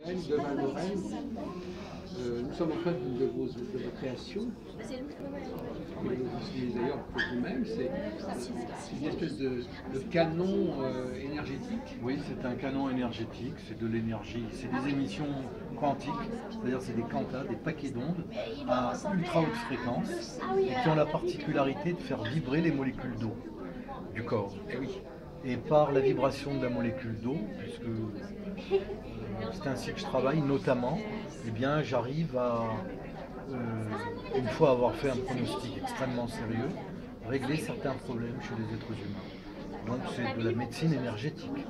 De Val-Lorraine. Nous sommes en train de vos créations. Que vous utilisez d'ailleurs pour vous-même. C'est une espèce de canon énergétique. Oui, c'est un canon énergétique, c'est de l'énergie, c'est des émissions quantiques, c'est-à-dire c'est des quantas, des paquets d'ondes à ultra haute fréquence et qui ont la particularité de faire vibrer les molécules d'eau du corps. Eh oui. Et par la vibration de la molécule d'eau, puisque c'est ainsi que je travaille notamment, eh bien j'arrive à, une fois avoir fait un pronostic extrêmement sérieux, régler certains problèmes chez les êtres humains. Donc c'est de la médecine énergétique.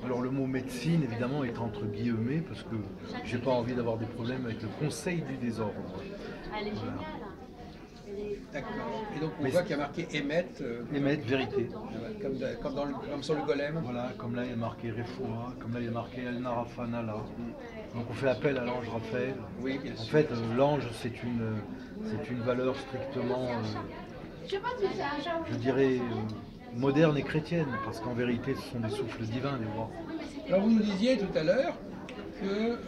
Alors le mot médecine évidemment est entre guillemets parce que j'ai pas envie d'avoir des problèmes avec le conseil du désordre. Voilà. D'accord. Et donc on voit qu'il y a marqué émet. Émet, vérité. Comme sur le golem. Voilà, comme là il y a marqué Refoua, comme là il y a marqué El Narafa Nala. Donc on fait appel à l'ange Raphaël. Oui, bien en sûr. fait, l'ange c'est une valeur strictement, je dirais, moderne et chrétienne, parce qu'en vérité ce sont des souffles divins, les rois. Alors vous nous disiez tout à l'heure que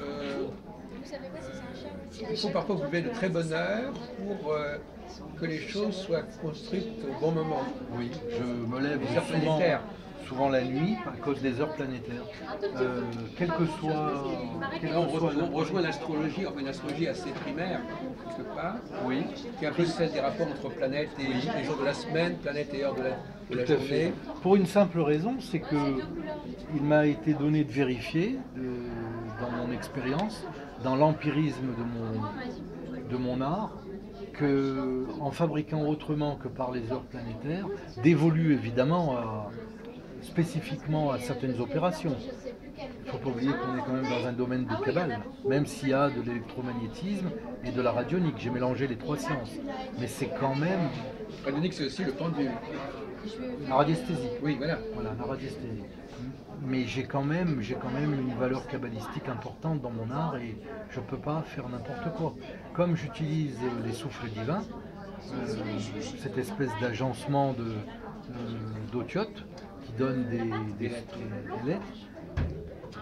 il faut parfois vous lever de très bonne heure pour que les choses soient construites au bon moment. Oui, je me lève Les heures planétaires. souvent la nuit à cause des heures planétaires. Quel que soit... Là, on rejoint l'astrologie, enfin une astrologie assez primaire, quelque part, Oui, qui est un peu celle des rapports entre planètes et les jours de la semaine, planètes et heures de la tout à journée. fait. Pour une simple raison, c'est que il m'a été donné de vérifier, dans mon expérience, dans l'empirisme de mon art, que en fabriquant autrement que par les heures planétaires, dévolu évidemment spécifiquement à certaines opérations. Il ne faut pas oublier qu'on est quand même dans un domaine de cabale, même s'il y a de l'électromagnétisme et de la radionique. J'ai mélangé les trois sciences, mais c'est quand même Radionique, c'est aussi le pendule. la radiesthésie. Oui, voilà. Voilà, la radiesthésie. Mais j'ai quand même une valeur kabbalistique importante dans mon art et je ne peux pas faire n'importe quoi. Comme j'utilise les souffles divins, cette espèce d'agencement d'otiotes qui donne des lettres,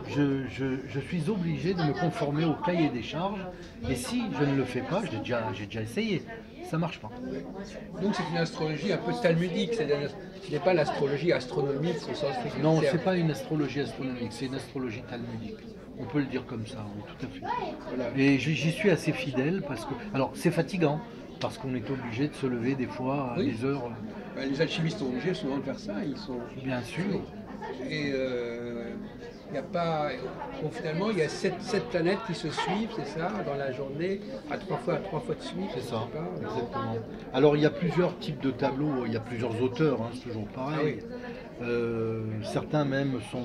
je suis obligé de me conformer au cahier des charges et si je ne le fais pas, j'ai déjà essayé, ça ne marche pas. Donc c'est une astrologie un peu talmudique, c'est-à-dire ce n'est pas l'astrologie astronomique au sens strict. Non, c'est pas une astrologie astronomique, c'est une astrologie talmudique. On peut le dire comme ça, oui, tout à fait. Voilà. Et j'y suis assez fidèle parce que, alors c'est fatigant parce qu'on est obligé de se lever des fois à Oui. des heures, Ben, les alchimistes sont obligés souvent de faire ça, ils sont... bien sûr. Et il n'y a pas... Bon, finalement, il y a sept planètes qui se suivent, c'est ça, dans la journée, à trois fois de suite. C'est ça, je sais pas. exactement. Alors il y a plusieurs types de tableaux, il y a plusieurs auteurs, hein, c'est toujours pareil. Certains même sont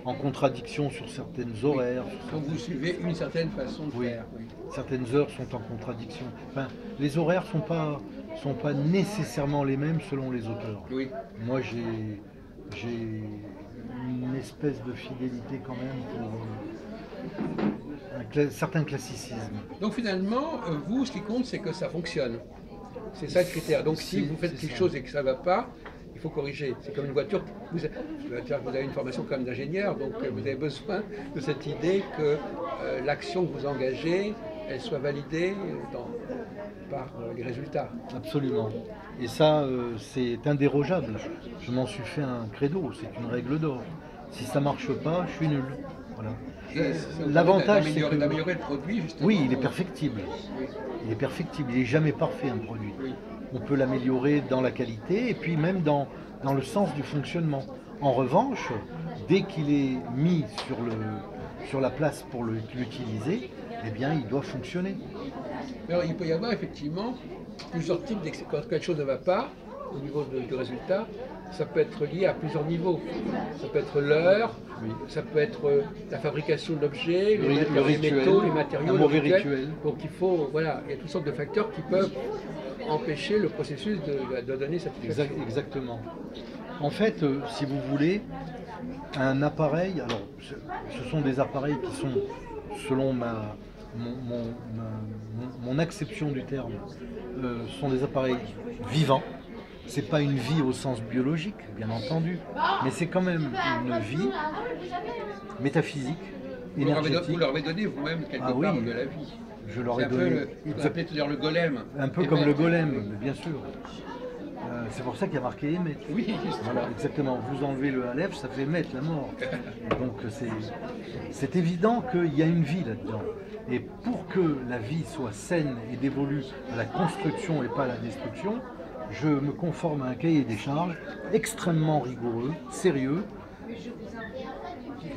en contradiction sur certaines horaires. Donc vous suivez une certaine façon de Oui. faire. Oui. Certaines heures sont en contradiction. Enfin, les horaires sont pas nécessairement les mêmes selon les auteurs. Oui. Moi j'ai une espèce de fidélité quand même pour un certain classicisme. Donc finalement, vous, ce qui compte, c'est que ça fonctionne. C'est ça le critère. Donc si vous faites c'est quelque ça. chose et que ça ne va pas, il faut corriger. C'est comme une voiture. Vous avez une formation comme d'ingénieur, donc vous avez besoin de cette idée que l'action que vous engagez, elle soit validée par les résultats. Absolument. Et ça, c'est indérogeable. Je m'en suis fait un credo, c'est une règle d'or. Si ça marche pas, je suis nul. Voilà. Et L'avantage, c'est que... d'améliorer le produit, justement. Oui, il est perfectible. Oui. Il est perfectible. Il n'est jamais parfait, un produit. Oui. On peut l'améliorer dans la qualité et puis même dans le sens du fonctionnement. En revanche, dès qu'il est mis sur la place pour l'utiliser, eh bien, il doit fonctionner. Alors, il peut y avoir effectivement plusieurs types quand quelque chose ne va pas au niveau du résultat. Ça peut être lié à plusieurs niveaux. Ça peut être l'heure, Oui. ça peut être la fabrication de l'objet, Le les rituel, métaux, les matériaux, un mauvais le rituel. Donc il faut, voilà, il y a toutes sortes de facteurs qui peuvent empêcher le processus de donner satisfaction. Exactement. En fait, si vous voulez, un appareil, alors ce sont des appareils qui sont, selon mon acception du terme, sont des appareils vivants. C'est pas une vie au sens biologique, bien entendu, mais c'est quand même une vie métaphysique énergétique. Vous leur avez donné vous-même quelque part de la vie. Je leur ai C'est un donné. peu vous appelez tout à l'heure le golem. Un peu comme le golem, bien sûr. C'est pour ça qu'il y a marqué émettre. Oui, voilà, exactement. Vous enlevez le Aleph, ça fait mettre la mort. Donc c'est évident qu'il y a une vie là-dedans. Et pour que la vie soit saine et dévolue à la construction et pas à la destruction, je me conforme à un cahier des charges extrêmement rigoureux, sérieux.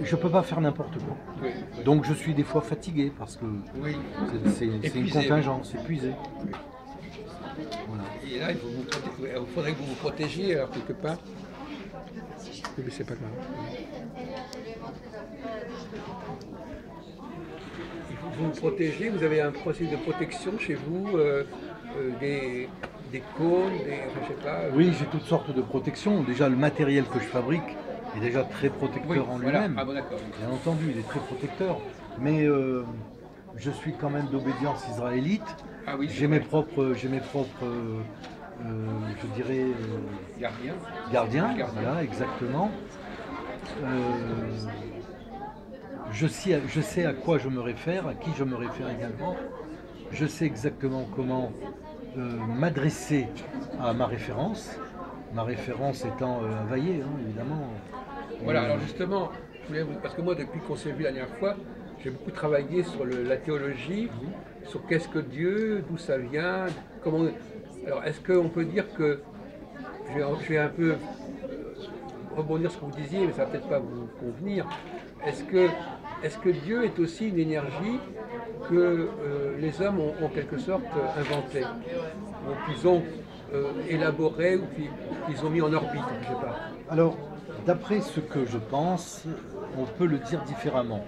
Je ne peux pas faire n'importe quoi. Oui. Donc je suis des fois fatigué parce que c'est une contingence, épuisé. Oui. Voilà. Et là, il faudrait que vous vous protégiez alors quelque part. Mais c'est pas grave. Il faut que vous vous protégez. Vous avez un processus de protection chez vous, des cônes, je sais pas. Oui, j'ai toutes sortes de protections. Déjà, le matériel que je fabrique est déjà très protecteur en lui-même. Voilà. Ah bon, d'accord. Bien entendu, il est très protecteur. Mais je suis quand même d'obédience israélite. Ah oui, j'ai mes propres, je dirais, gardiens. Voilà, exactement. Je sais à quoi je me réfère, à qui je me réfère également. Je sais exactement comment m'adresser à ma référence étant Availlé, hein, évidemment. Voilà, alors justement, parce que moi, depuis qu'on s'est vu la dernière fois, j'ai beaucoup travaillé sur la théologie, sur qu'est-ce que Dieu, d'où ça vient, comment. Alors, est-ce qu'on peut dire que, je vais un peu rebondir sur ce que vous disiez, mais ça va peut-être pas vous convenir. Est-ce que Dieu est aussi une énergie que les hommes ont en quelque sorte inventée, ou qu'ils ont élaborée, ou qu'ils ont mis en orbite, je sais pas. Alors, d'après ce que je pense, on peut le dire différemment.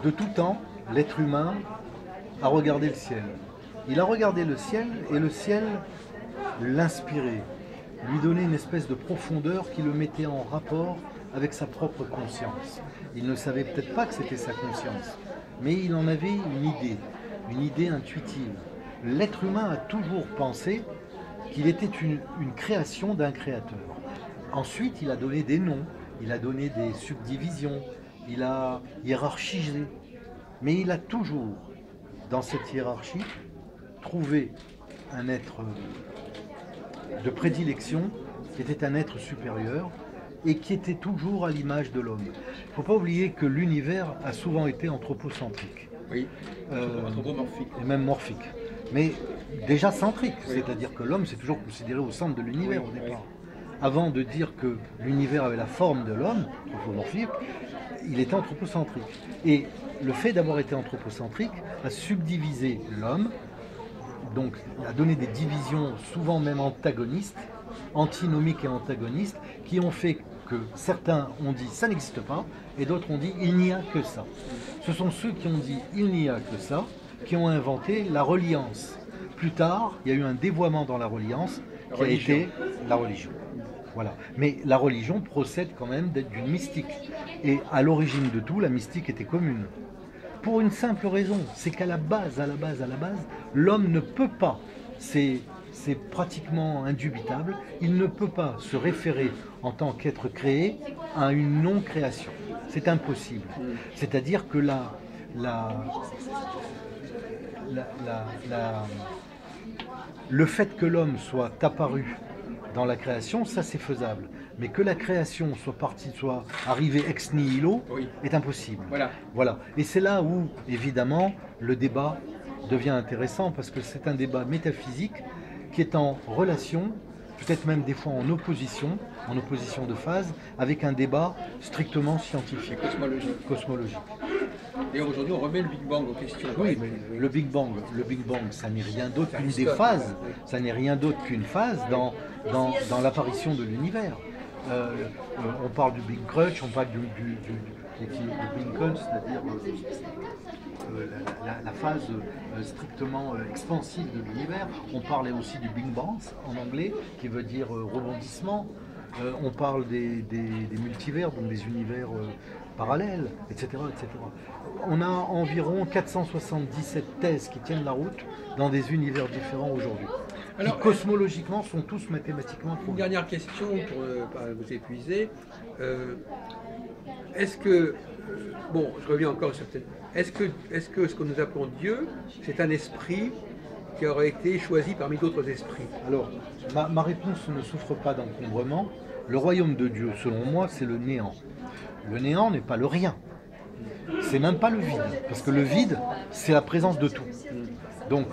De tout temps, l'être humain a regardé le ciel. Il a regardé le ciel et le ciel l'inspirait, lui donnait une espèce de profondeur qui le mettait en rapport avec sa propre conscience. Il ne savait peut-être pas que c'était sa conscience, mais il en avait une idée intuitive. L'être humain a toujours pensé qu'il était une création d'un créateur. Ensuite, il a donné des noms, il a donné des subdivisions, il a hiérarchisé. Mais il a toujours, dans cette hiérarchie, trouvé un être de prédilection qui était un être supérieur et qui était toujours à l'image de l'homme. Il ne faut pas oublier que l'univers a souvent été anthropocentrique. Oui, anthropomorphique. Et même morphique. Mais déjà centrique, c'est-à-dire que l'homme s'est toujours considéré au centre de l'univers au départ. Avant de dire que l'univers avait la forme de l'homme, anthropomorphique, il était anthropocentrique. Et le fait d'avoir été anthropocentrique a subdivisé l'homme, donc a donné des divisions souvent même antagonistes, antinomiques et antagonistes, qui ont fait que certains ont dit ça n'existe pas, et d'autres ont dit il n'y a que ça. Ce sont ceux qui ont dit il n'y a que ça, qui ont inventé la reliance. Plus tard, il y a eu un dévoiement dans la reliance qui a été la religion. Voilà. Mais la religion procède quand même d'une mystique. Et à l'origine de tout, la mystique était commune. Pour une simple raison, c'est qu'à la base, l'homme ne peut pas, c'est pratiquement indubitable, il ne peut pas se référer en tant qu'être créé à une non-création. C'est impossible. C'est-à-dire que le fait que l'homme soit apparu dans la création, ça c'est faisable. Mais que la création soit arrivée ex nihilo est impossible. Voilà. Et c'est là où, évidemment, le débat devient intéressant parce que c'est un débat métaphysique qui est en relation, peut-être même des fois en opposition de phase, avec un débat strictement scientifique. Cosmologique. Et aujourd'hui, on remet le Big Bang en question. Oui, mais le Big Bang, ça n'est rien d'autre qu'une des phases. Ça n'est rien d'autre qu'une phase dans l'apparition de l'univers. On parle du Big Crunch, on parle du Big Crunch, c'est-à-dire la phase strictement expansive de l'univers. On parlait aussi du Big Bang en anglais, qui veut dire rebondissement. On parle des multivers, donc des univers parallèles, etc., etc. On a environ 477 thèses qui tiennent la route dans des univers différents aujourd'hui. Qui cosmologiquement sont tous mathématiquement prouvés. Une dernière question pour ne pas vous épuiser. Est-ce que bon, je reviens encore sur cette... Est-ce que ce que nous appelons Dieu, c'est un esprit qui aurait été choisi parmi d'autres esprits? Alors, ma réponse ne souffre pas d'encombrement. Le royaume de Dieu, selon moi, c'est le néant. Le néant n'est pas le rien. C'est même pas le vide. Parce que le vide, c'est la présence de tout. Donc,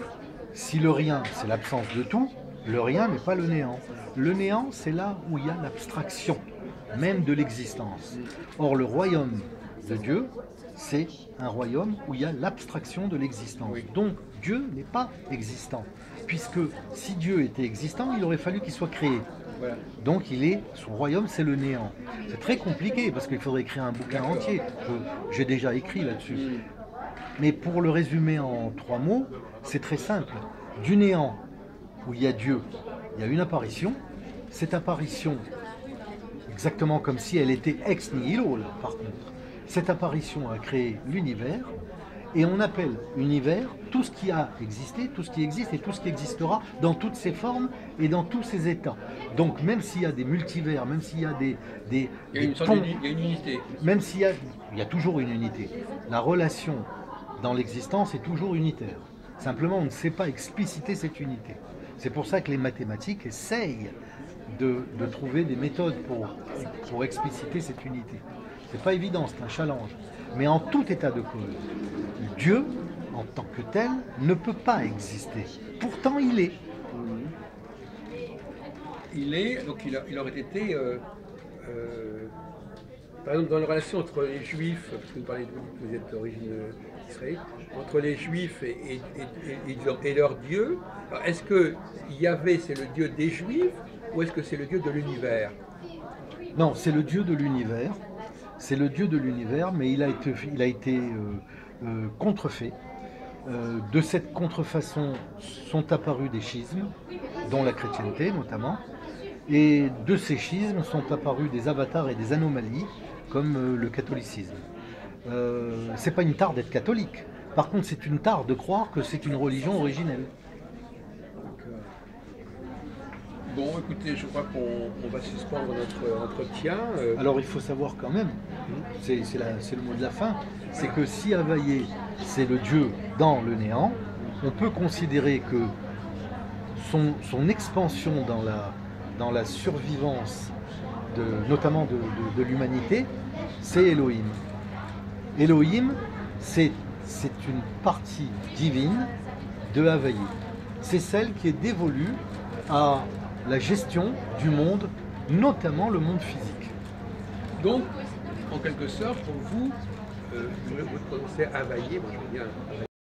si le rien, c'est l'absence de tout, le rien n'est pas le néant. Le néant, c'est là où il y a l'abstraction, même de l'existence. Or, le royaume de Dieu, c'est un royaume où il y a l'abstraction de l'existence. Oui. Donc, Dieu n'est pas existant. Puisque si Dieu était existant, il aurait fallu qu'il soit créé. Voilà. Donc son royaume, c'est le néant. C'est très compliqué parce qu'il faudrait écrire un bouquin entier. J'ai déjà écrit là-dessus. Mais pour le résumer en 3 mots, c'est très simple. Du néant où il y a Dieu, il y a une apparition. Cette apparition, exactement comme si elle était ex nihilo, là, par contre. Cette apparition a créé l'univers. Et on appelle univers tout ce qui a existé, tout ce qui existe et tout ce qui existera dans toutes ses formes et dans tous ses états. Donc même s'il y a des multivers, même s'il y a des Il y a une sorte il y a une unité. même s'il y a toujours une unité. La relation dans l'existence est toujours unitaire. Simplement, on ne sait pas expliciter cette unité. C'est pour ça que les mathématiques essayent de trouver des méthodes pour expliciter cette unité. C'est pas évident, c'est un challenge. Mais en tout état de cause, Dieu, en tant que tel, ne peut pas exister. Pourtant, il est. Il est, donc il aurait été, par exemple, dans la relation entre les Juifs, parce que vous parlez de vous êtes d'origine israélienne, entre les Juifs et leur Dieu, est-ce que Yahvé c'est le Dieu des Juifs ou est-ce que c'est le Dieu de l'univers? Non, c'est le Dieu de l'univers. C'est le Dieu de l'univers, mais il a été contrefait. De cette contrefaçon sont apparus des schismes, dont la chrétienté notamment, et de ces schismes sont apparus des avatars et des anomalies, comme le catholicisme. C'est pas une tare d'être catholique, par contre c'est une tare de croire que c'est une religion originelle. Bon, écoutez, je crois qu'on va suspendre notre entretien. Alors il faut savoir quand même, c'est le mot de la fin, c'est que si Havaïe c'est le Dieu dans le néant, on peut considérer que son expansion dans la survivance, notamment de l'humanité, c'est Elohim. Elohim, c'est une partie divine de Havaïe. C'est celle qui est dévolue à la gestion du monde, notamment le monde physique. Donc, en quelque sorte, pour vous, vous prononcez Havaïe, moi je veux bien